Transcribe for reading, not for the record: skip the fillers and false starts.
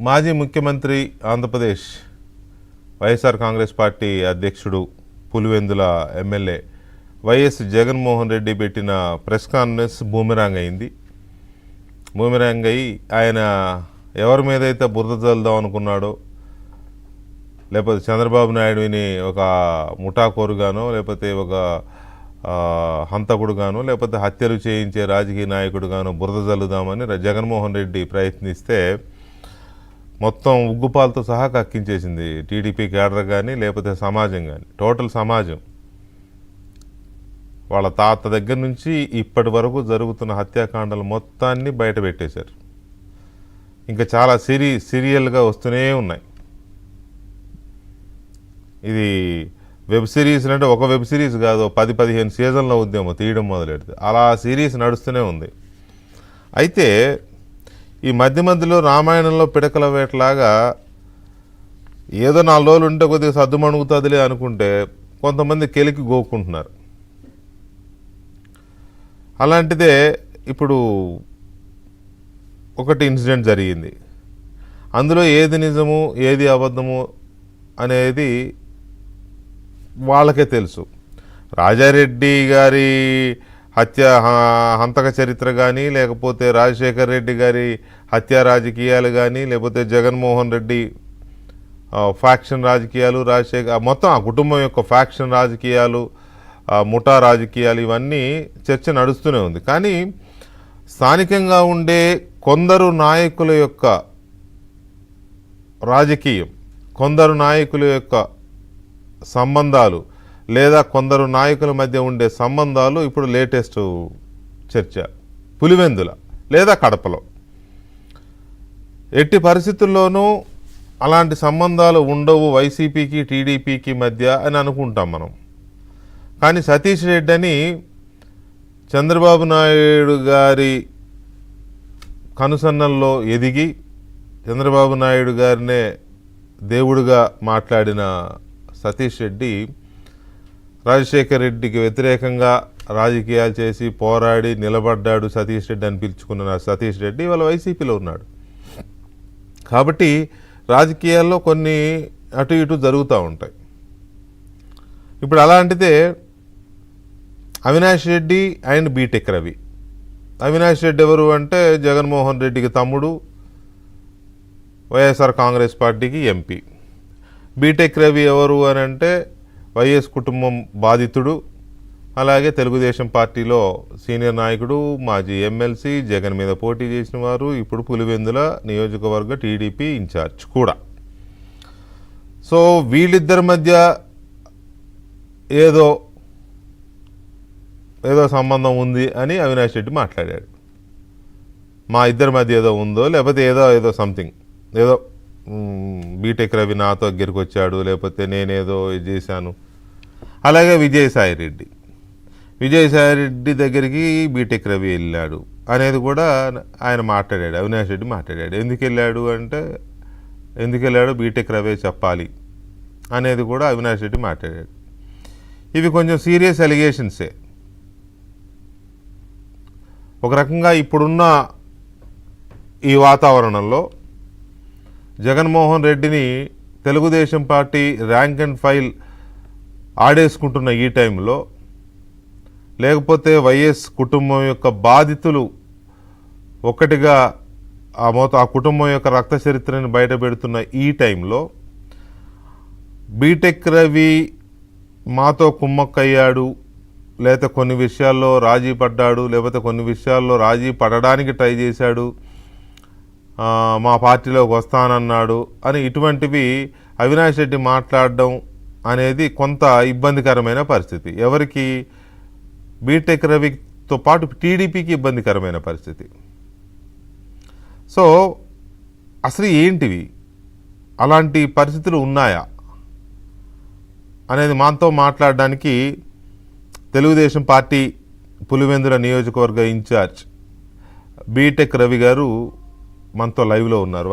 మాజీ ముఖ్యమంత్రి ఆంధ్రప్రదేశ్ వైఎస్ఆర్ కాంగ్రెస్ పార్టీ అధ్యక్షుడు పులివెందుల ఎమ్మెల్యే వైఎస్ జగన్మోహన్ రెడ్డి పెట్టిన ప్రెస్ కాన్ఫరెన్స్ బూమెరాంగ్ అయింది. బూమెరాంగ్ అయ్యి ఆయన ఎవరి మీద అయితే బురద చల్లుదాం అనుకున్నాడో, లేకపోతే చంద్రబాబు నాయుడుని ఒక ముఠాకోరుగానో, లేకపోతే ఒక హంతకుడుగానో, లేకపోతే హత్యలు చేయించే రాజకీయ నాయకుడుగానో బురద చల్లుదామని జగన్మోహన్ రెడ్డి ప్రయత్నిస్తే మొత్తం ఉగ్గుపాలతో సహా కక్కించేసింది టీడీపీ కేడర్ కానీ, లేకపోతే సమాజం కానీ. టోటల్ సమాజం వాళ్ళ తాత దగ్గర నుంచి ఇప్పటి వరకు జరుగుతున్న హత్యాకాండాలు మొత్తాన్ని బయట పెట్టేశారు. ఇంకా చాలా సీరియల్గా వస్తూనే ఉన్నాయి. ఇది వెబ్ సిరీస్ అంటే ఒక వెబ్ సిరీస్ కాదు, 10-15 సీజన్ల ఉద్యమం తీయడం మొదలెడితే అలా సిరీస్ నడుస్తూనే ఉంది. అయితే ఈ మధ్యలో రామాయణంలో పిడకల వేటలాగా ఏదో 4 రోజులు ఉంటే కొద్దిగా సర్దుమణుగుతుందిలే అనుకుంటే కొంతమంది కెలికి గోక్కుంటున్నారు. అలాంటిదే ఇప్పుడు ఒకటి ఇన్సిడెంట్ జరిగింది. అందులో ఏది నిజము ఏది అబద్ధము అనేది వాళ్ళకే తెలుసు. రాజారెడ్డి గారి హంతక చరిత్ర కానీ, లేకపోతే రాజశేఖర్ రెడ్డి గారి హత్యా రాజకీయాలు కానీ, లేకపోతే జగన్మోహన్ రెడ్డి ఫ్యాక్షన్ రాజకీయాలు, మొత్తం ఆ కుటుంబం యొక్క ఫ్యాక్షన్ రాజకీయాలు, ముఠా రాజకీయాలు, ఇవన్నీ చర్చ నడుస్తూనే ఉంది. కానీ స్థానికంగా ఉండే కొందరు నాయకుల యొక్క రాజకీయం, కొందరు నాయకుల యొక్క సంబంధాలు, లేదా కొందరు నాయకుల మధ్య ఉండే సంబంధాలు ఇప్పుడు లేటెస్ట్ చర్చ పులివెందుల లేదా కడపలో. ఎట్టి పరిస్థితుల్లోనూ అలాంటి సంబంధాలు ఉండవు వైసీపీకి టీడీపీకి మధ్య అని అనుకుంటాం మనం. కానీ సతీష్ రెడ్డి అని చంద్రబాబు నాయుడు గారి కనుసన్నల్లో ఎదిగి చంద్రబాబు నాయుడు గారినే దేవుడిగా మాట్లాడిన సతీష్ రెడ్డి రాజశేఖర్ రెడ్డికి వ్యతిరేకంగా రాజకీయాలు చేసి పోరాడి నిలబడ్డాడు సతీష్ రెడ్డి అని పిలుచుకున్న సతీష్ రెడ్డి వాళ్ళ వైసీపీలో ఉన్నాడు. కాబట్టి రాజకీయాల్లో కొన్ని అటు ఇటు జరుగుతూ ఉంటాయి. ఇప్పుడు అలాంటిదే అవినాష్ రెడ్డి అండ్ బీటెక్ రవి. అవినాష్ రెడ్డి ఎవరు అంటే జగన్మోహన్ రెడ్డికి తమ్ముడు, వైఎస్ఆర్ కాంగ్రెస్ పార్టీకి ఎంపీ. బీటెక్ రవి ఎవరు అని అంటే వైఎస్ కుటుంబం బాధితుడు, అలాగే తెలుగుదేశం పార్టీలో సీనియర్ నాయకుడు, మాజీ ఎమ్మెల్సీ, జగన్ మీద పోటీ చేసిన వారు, ఇప్పుడు పులివెందుల నియోజకవర్గ టీడీపీ ఇన్ఛార్జ్ కూడా. సో వీళ్ళిద్దరి మధ్య ఏదో సంబంధం ఉంది అని అవినాష్ రెడ్డి మాట్లాడాడు. మా ఇద్దరి మధ్య ఏదో ఉందో, లేకపోతే ఏదో సంథింగ్, ఏదో బీటెక్ రవి నాతో దగ్గరికి వచ్చాడు, లేకపోతే నేనేదో ఇది చేశాను. అలాగే విజయసాయి రెడ్డి దగ్గరికి బీటెక్ రవి వెళ్ళాడు అనేది కూడా ఆయన మాట్లాడాడు, అవినాష్ రెడ్డి మాట్లాడాడు. ఎందుకు వెళ్ళాడు బీటెక్ రవి చెప్పాలి అనేది కూడా అవినాష్ రెడ్డి మాట్లాడాడు. ఇవి కొంచెం సీరియస్ అలిగేషన్సే. ఒక రకంగా ఇప్పుడున్న ఈ వాతావరణంలో జగన్మోహన్ రెడ్డిని Telugu Desam party rank and file ఆడేసుకుంటున్న ఈ టైంలో, లేకపోతే వైఎస్ కుటుంబం యొక్క బాధితులు ఒక్కటిగా ఆ కుటుంబం యొక్క రక్త చరిత్రని బయట పెడుతున్న ఈ టైంలో బీటెక్ రవి మాతో కుమ్మక్కయ్యాడు, లేకపోతే కొన్ని విషయాల్లో రాజీ పడ్డాడు, లేకపోతే కొన్ని విషయాల్లో రాజీ పడడానికి ట్రై చేశాడు, మా పార్టీలోకి వస్తానన్నాడు అని ఇటువంటివి అవినాష్ రెడ్డి మాట్లాడడం అనేది కొంత ఇబ్బందికరమైన పరిస్థితి. ఎవరికి? బీటెక్ రవితో పాటు టీడీపీకి ఇబ్బందికరమైన పరిస్థితి. సో అసలు ఏంటివి, అలాంటి పరిస్థితులు ఉన్నాయా అనేది మనతో మాట్లాడడానికి తెలుగుదేశం పార్టీ పులివెందుల నియోజకవర్గ ఇన్ఛార్జ్ బీటెక్ రవి గారు మనతో లైవ్లో ఉన్నారు.